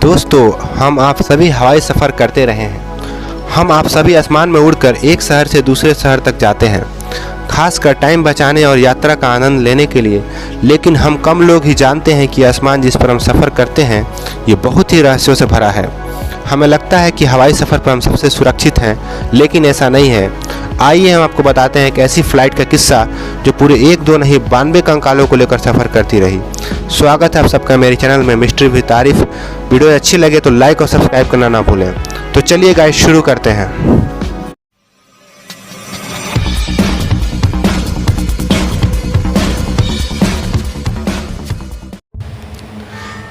दोस्तों, हम आप सभी हवाई सफ़र करते रहे हैं। हम आप सभी आसमान में उड़कर एक शहर से दूसरे शहर तक जाते हैं, खासकर टाइम बचाने और यात्रा का आनंद लेने के लिए। लेकिन हम कम लोग ही जानते हैं कि आसमान जिस पर हम सफ़र करते हैं ये बहुत ही रहस्यों से भरा है। हमें लगता है कि हवाई सफ़र पर हम सबसे सुरक्षित हैं, लेकिन ऐसा नहीं है। आइए हम आपको बताते हैं एक ऐसी फ़्लाइट का किस्सा जो पूरे 1-2 नहीं 92 कंकालों को लेकर सफ़र करती रही। स्वागत है आप सबका मेरे चैनल में मिस्ट्री विद तारीफ। वीडियो अच्छी लगे तो लाइक और सब्सक्राइब करना ना भूलें। तो चलिए गाइस शुरू करते हैं।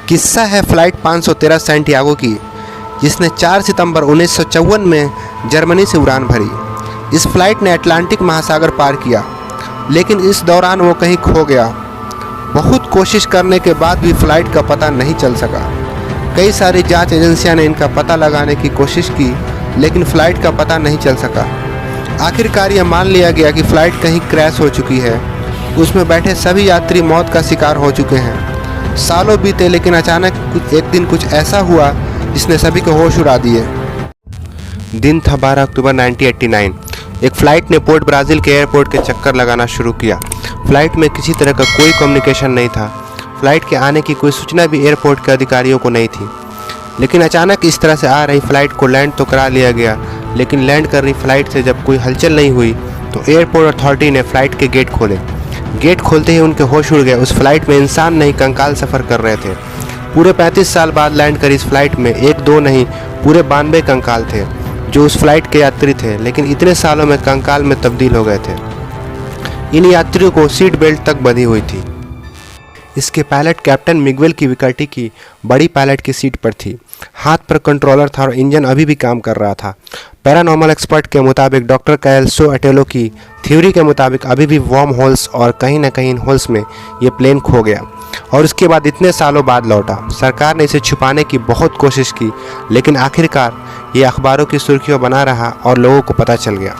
किस्सा है फ़्लाइट 513 सैंटियागो की, जिसने 4 सितंबर 1954 में जर्मनी से उड़ान भरी। इस फ्लाइट ने अटलांटिक महासागर पार किया, लेकिन इस दौरान वो कहीं खो गया। बहुत कोशिश करने के बाद भी फ़्लाइट का पता नहीं चल सका। कई सारी जांच एजेंसियां ने इनका पता लगाने की कोशिश की, लेकिन फ़्लाइट का पता नहीं चल सका। आखिरकार यह मान लिया गया कि फ़्लाइट कहीं क्रैश हो चुकी है। उसमें बैठे सभी यात्री मौत का शिकार हो चुके हैं। सालों बीते, लेकिन अचानक एक दिन कुछ ऐसा हुआ जिसने सभी को होश उड़ा दिए। दिन था 12 अक्टूबर 1989। एक फ़्लाइट ने पोर्ट ब्राज़ील के एयरपोर्ट के चक्कर लगाना शुरू किया। फ़्लाइट में किसी तरह का कोई कम्युनिकेशन नहीं था। फ़्लाइट के आने की कोई सूचना भी एयरपोर्ट के अधिकारियों को नहीं थी। लेकिन अचानक इस तरह से आ रही फ़्लाइट को लैंड तो करा लिया गया, लेकिन लैंड कर रही फ़्लाइट से जब कोई हलचल नहीं हुई तो एयरपोर्ट अथॉरिटी ने फ़्लाइट के गेट खोले। गेट खोलते ही उनके होश उड़ गए। उस फ्लाइट में इंसान नहीं कंकाल सफ़र कर रहे थे। पूरे 35 साल बाद लैंड करी इस फ्लाइट में 1-2 नहीं पूरे 92 कंकाल थे जो उस फ्लाइट के यात्री थे, लेकिन इतने सालों में कंकाल में तब्दील हो गए थे। इन यात्रियों को सीट बेल्ट तक बंधी हुई थी। इसके पायलट कैप्टन मिगुएल की विकर्टी की बड़ी पायलट की सीट पर थी। हाथ पर कंट्रोलर था और इंजन अभी भी काम कर रहा था। पैरानॉर्मल एक्सपर्ट के मुताबिक डॉक्टर कैल्सो अटेलो की थ्योरी के मुताबिक अभी भी वार्म होल्स और कहीं ना कहीं इन होल्स में ये प्लेन खो गया और उसके बाद इतने सालों बाद लौटा। सरकार ने इसे छुपाने की बहुत कोशिश की, लेकिन आखिरकार ये अखबारों की सुर्खियों बना रहा और लोगों को पता चल गया।